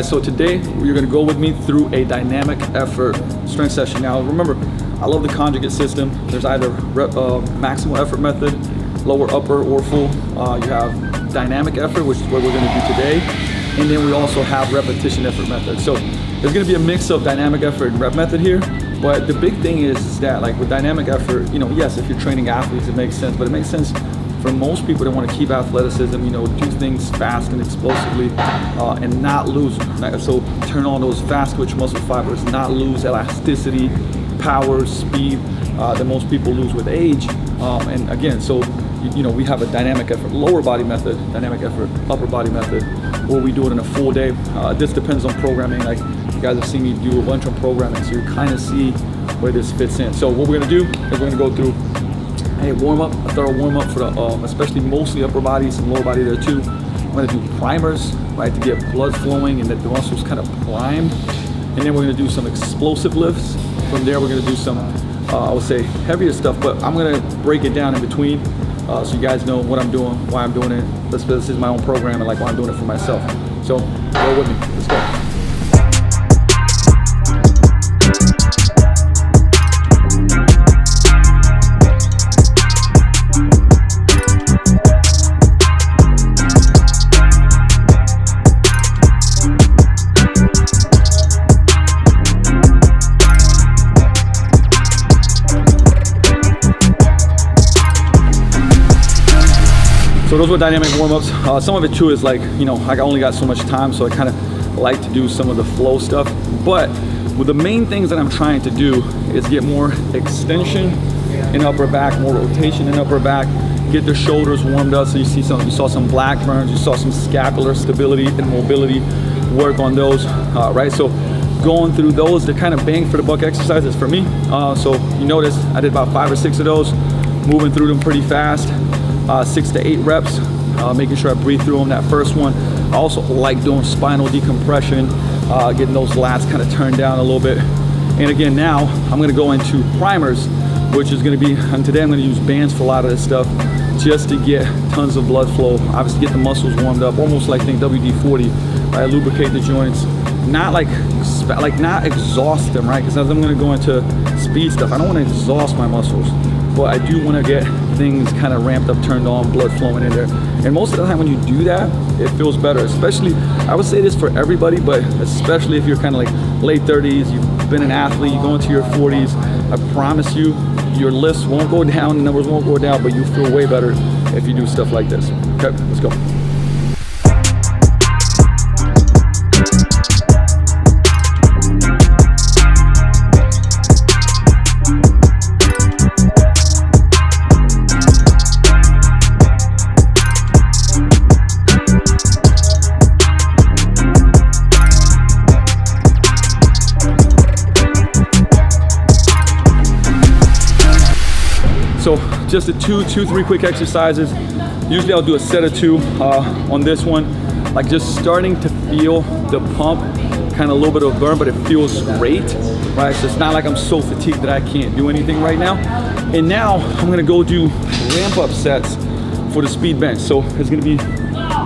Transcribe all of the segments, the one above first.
Guys, so today you're gonna go with me through a dynamic effort strength session. Now remember, I love the conjugate system. There's either maximal effort method, lower, upper, or full. You have dynamic effort, which is what we're gonna do today. And then we also have repetition effort method. So there's gonna be a mix of dynamic effort and rep method here. But the big thing is that, like with dynamic effort, yes, if you're training athletes, it makes sense, but it makes sense for most people that want to keep athleticism, do things fast and explosively, and not lose. So turn on those fast twitch muscle fibers, not lose elasticity, power, speed that most people lose with age. And again, so we have a dynamic effort, lower body method, dynamic effort, upper body method, or we do it in a full day. This depends on programming. Like you guys have seen me do a bunch of programming, so you kind of see where this fits in. So what we're gonna do is we're gonna go through a warm-up, a thorough warm-up for the, especially mostly upper body, some lower body there too. I'm gonna do primers, right, to get blood flowing and that the muscles kind of primed. And then we're gonna do some explosive lifts. From there, we're gonna do some, I would say, heavier stuff, but I'm gonna break it down in between so you guys know what I'm doing, why I'm doing it. This is my own program and like why I'm doing it for myself. So go with me, let's go. So those were dynamic warm-ups. Some of it too is like, I only got so much time, so I kind of like to do some of the flow stuff. But the main things that I'm trying to do is get more extension in upper back, more rotation in upper back, get the shoulders warmed up. So you saw some black burns, you saw some scapular stability and mobility, work on those, right? So going through those, the kind of bang for the buck exercises for me. So you notice I did about 5 or 6 of those, moving through them pretty fast. 6 to 8 reps, making sure I breathe through them. That first one, I also like doing spinal decompression, getting those lats kind of turned down a little bit. And again, now I'm going to go into primers, which is going to be, and today I'm going to use bands for a lot of this stuff, just to get tons of blood flow. Obviously, get the muscles warmed up, almost like think WD-40, right? Lubricate the joints, not not exhaust them, right? Because as I'm going to go into speed stuff, I don't want to exhaust my muscles, but I do want to get things kind of ramped up, turned on, blood flowing in there. And most of the time when you do that, it feels better. Especially, I would say this for everybody, but especially if you're kind of like late 30s, you've been an athlete, you go into your 40s, I promise you, your lifts won't go down, the numbers won't go down, but you feel way better if you do stuff like this. Okay, let's go. So just the two, 3 quick exercises. Usually I'll do a set of 2 on this one, like just starting to feel the pump, kind of a little bit of burn, but it feels great, right? So it's not like I'm so fatigued that I can't do anything right now. And now I'm gonna go do ramp up sets for the speed bench. So it's gonna be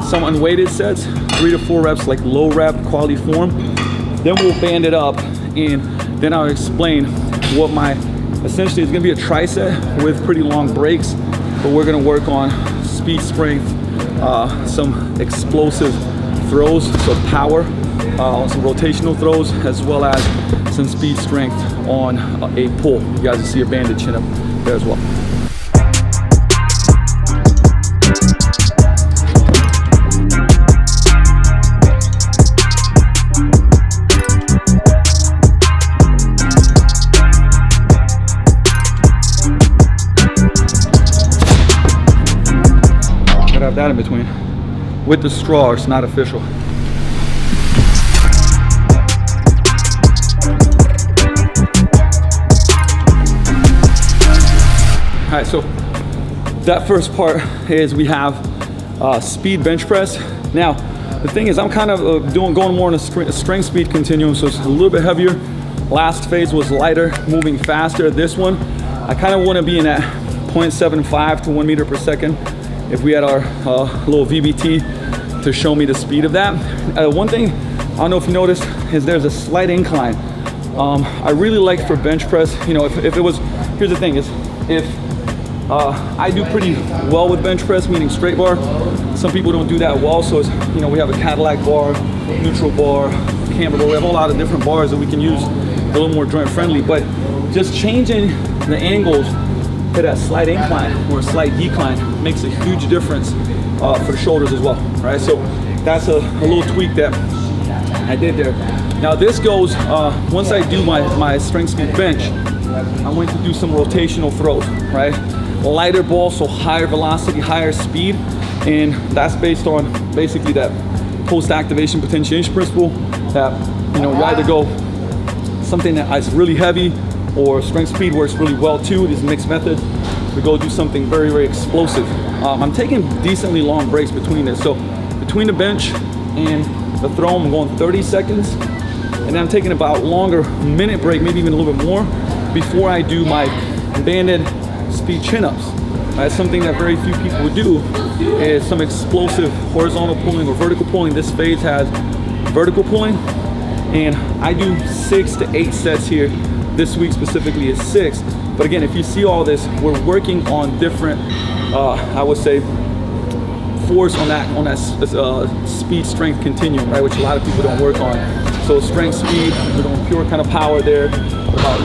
some unweighted sets, 3 to 4 reps, like low rep, quality form. Then we'll band it up, and then I'll explain what essentially it's gonna be a tricep with pretty long breaks, but we're gonna work on speed strength, some explosive throws, so power, some rotational throws, as well as some speed strength on a pull. You guys will see a banded chin up there as well. Have that in between with the straw. It's not official. All right, so that first part is we have speed bench press. Now the thing is, I'm kind of going more on a strength speed continuum, so it's a little bit heavier. Last phase was lighter, moving faster. This one I kind of want to be in that 0.75 to 1 meter per second. If we had our little VBT to show me the speed of that. One thing I don't know if you noticed, is there's a slight incline. I really like for bench press, you know, if it was, here's the thing is, if I do pretty well with bench press, meaning straight bar. Some people don't do that well, so it's, you know, we have a Cadillac bar, neutral bar, camber bar. We have a lot of different bars that we can use a little more joint friendly, but just changing the angles to that slight incline or a slight decline makes a huge difference for the shoulders as well, right? So that's a little tweak that I did there. Now this goes, once I do my strength speed bench, I went to do some rotational throws, right? Lighter ball, so higher velocity, higher speed, and that's based on basically that post-activation potentiation principle that, you know, you either go something that is really heavy or strength speed works really well too. These mixed methods. We go do something very, very explosive. I'm taking decently long breaks between this. So between the bench and the throw, I'm going 30 seconds, and then I'm taking about longer minute break, maybe even a little bit more, before I do my banded speed chin-ups. That's something that very few people would do, is some explosive horizontal pulling or vertical pulling. This phase has vertical pulling, and I do 6 to 8 sets here. This week specifically is 6. But again, if you see all this, we're working on different, I would say, force on that speed strength continuum, right? Which a lot of people don't work on. So strength, speed, we're doing pure kind of power there, about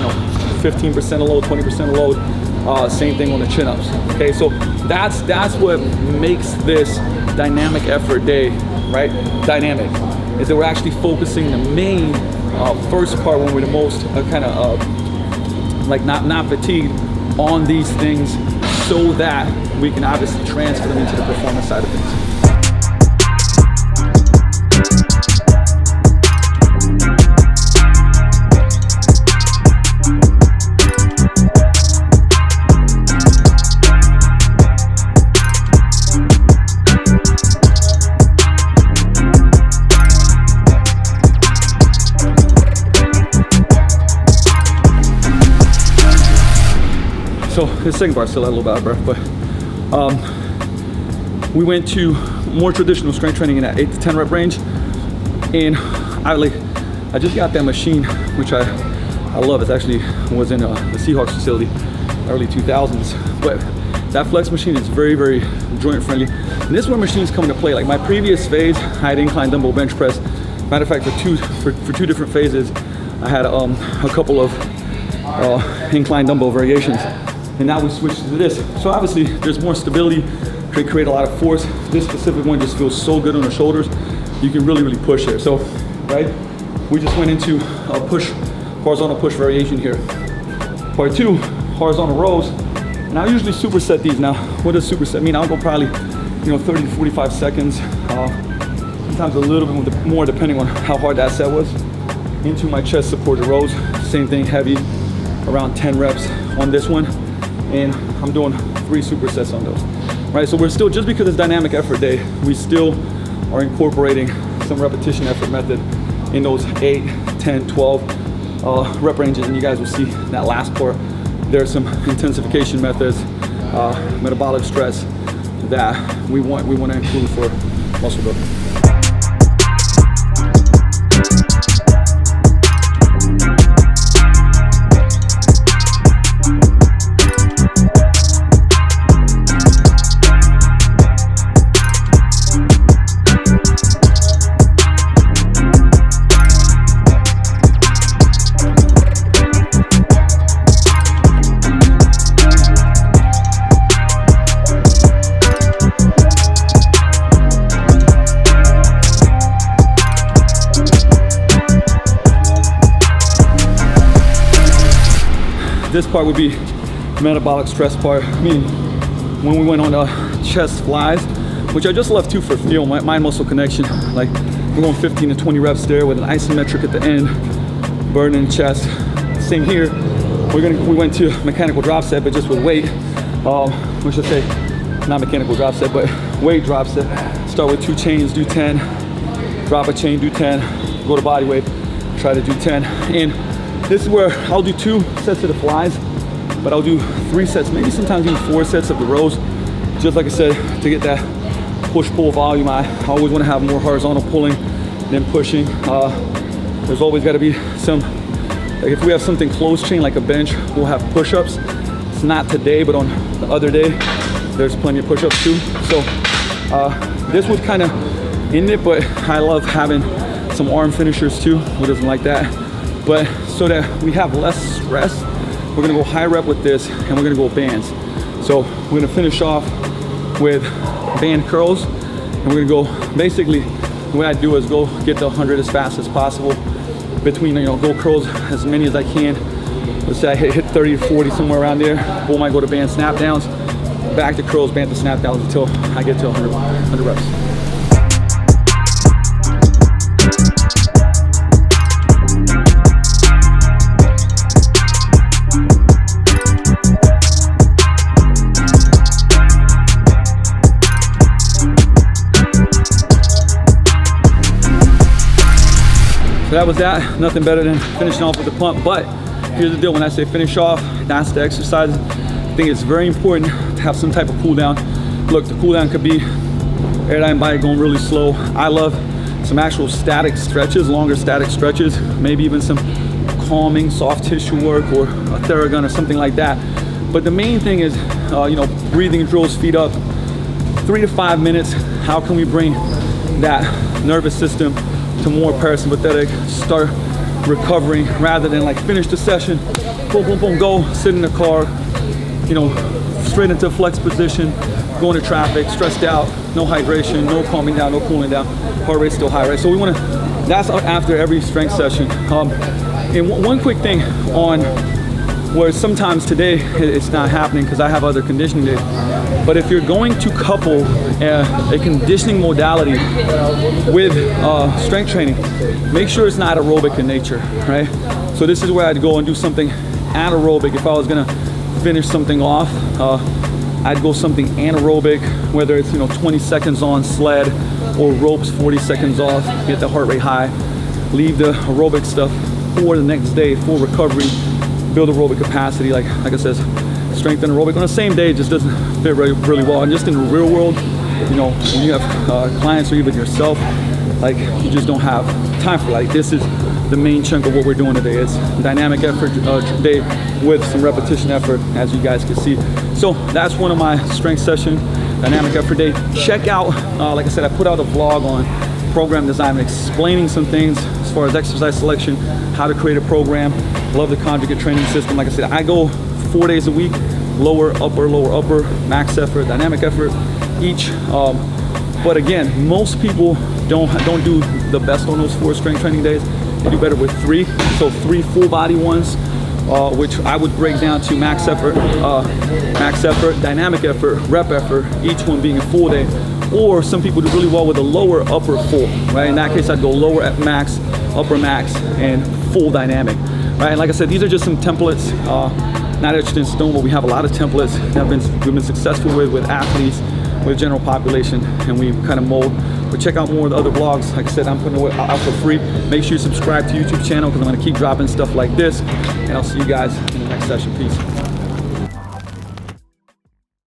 15% of load, 20% of load. Same thing on the chin-ups. Okay, so that's what makes this dynamic effort day, right? Dynamic is that we're actually focusing the main first part when we're the most like not fatigued on these things, so that we can obviously transfer them into the performance side of things. So the second bar still had a little bit out of breath, but we went to more traditional strength training in that 8 to 10 rep range, and I just got that machine, which I love. It actually was in the Seahawks facility, early 2000s. But that flex machine is very, very joint friendly. And this is where machines come into play. Like my previous phase, I had incline dumbbell bench press. Matter of fact, for two different phases, I had a couple of incline dumbbell variations. And now we switched to this. So obviously there's more stability, create a lot of force. This specific one just feels so good on the shoulders. You can really, really push there. So, right, we just went into a horizontal push variation here. Part 2, horizontal rows. And I usually superset these. Now, what does superset mean? I'll go probably, 30 to 45 seconds. Sometimes a little bit more depending on how hard that set was. Into my chest supported rows. Same thing, heavy, around 10 reps on this one. And I'm doing 3 supersets on those, right? So we're still, just because it's dynamic effort day, we still are incorporating some repetition effort method in those 8, 10, 12 rep ranges. And you guys will see that last part, there are some intensification methods, metabolic stress that we want to include for muscle building. This part would be metabolic stress part, meaning when we went on chest flies, which I just left 2 for feel, mind muscle connection. Like we're going 15 to 20 reps there with an isometric at the end, burning chest. Same here. We went to mechanical drop set, but just with weight. We should say not mechanical drop set, but weight drop set. Start with 2 chains, do 10, drop a chain, do 10, go to body weight, try to do 10. And this is where I'll do 2 sets of the flies, but I'll do 3 sets, maybe sometimes even 4 sets of the rows. Just like I said, to get that push-pull volume, I always want to have more horizontal pulling than pushing. There's always got to be some, like if we have something close chain like a bench, we'll have push-ups. It's not today, but on the other day, there's plenty of push-ups too. So this would kind of end it, but I love having some arm finishers too. Who doesn't like that? But so that we have less stress, we're gonna go high rep with this, and we're gonna go bands. So we're gonna finish off with band curls, and we're gonna go, basically the way I do is go get the 100 as fast as possible. Between, you know, go curls as many as I can. Let's say I hit 30 to 40, somewhere around there. Boom, I go to band snap downs, back to curls, band to snap downs until I get to 100 reps. So that was that. Nothing better than finishing off with the pump. But here's the deal, when I say finish off, that's the exercise. I think it's very important to have some type of cool down. Look, the cool down could be airline bike going really slow. I love some actual static stretches, longer static stretches, maybe even some calming soft tissue work or a Theragun or something like that. But the main thing is, you know, breathing drills, feet up, 3 to 5 minutes. How can we bring that nervous system to more parasympathetic, start recovering, rather than like finish the session, boom, boom, boom, go, sit in the car, you know, straight into a flex position, going to traffic, stressed out, no hydration, no calming down, no cooling down, heart rate still high, right? So we want to, that's after every strength session. And one quick thing on where sometimes today it's not happening because I have other conditioning days, but if you're going to couple a conditioning modality with strength training, make sure it's not aerobic in nature, right? So this is where I'd go and do something anaerobic. If I was gonna finish something off, I'd go something anaerobic, whether it's, you know, 20 seconds on sled or ropes, 40 seconds off, get the heart rate high, leave the aerobic stuff for the next day, for recovery, build aerobic capacity. Like I said, strength and aerobic on the same day just doesn't fit really well. And just in the real world, you know, when you have clients or even yourself, like you just don't have time for, like, this is the main chunk of what we're doing today. It's dynamic effort day with some repetition effort, as you guys can see. So that's one of my strength session, dynamic effort day. Check out, like I said, I put out a vlog on program design, explaining some things as far as exercise selection, how to create a program. Love the conjugate training system. Like I said, I go 4 days a week, lower, upper, max effort, dynamic effort each. But again, most people don't do the best on those 4 strength training days. They do better with 3. So 3 full body ones, which I would break down to max effort, dynamic effort, rep effort, each one being a full day. Or some people do really well with a lower, upper, full, right? In that case, I'd go lower at max, upper max, and full dynamic, right? And like I said, these are just some templates, not etched in stone, but we have a lot of templates that we've been successful with athletes, with general population, and we kind of mold. But check out more of the other vlogs. Like I said, I'm putting it out for free. Make sure you subscribe to YouTube channel because I'm going to keep dropping stuff like this. And I'll see you guys in the next session. Peace.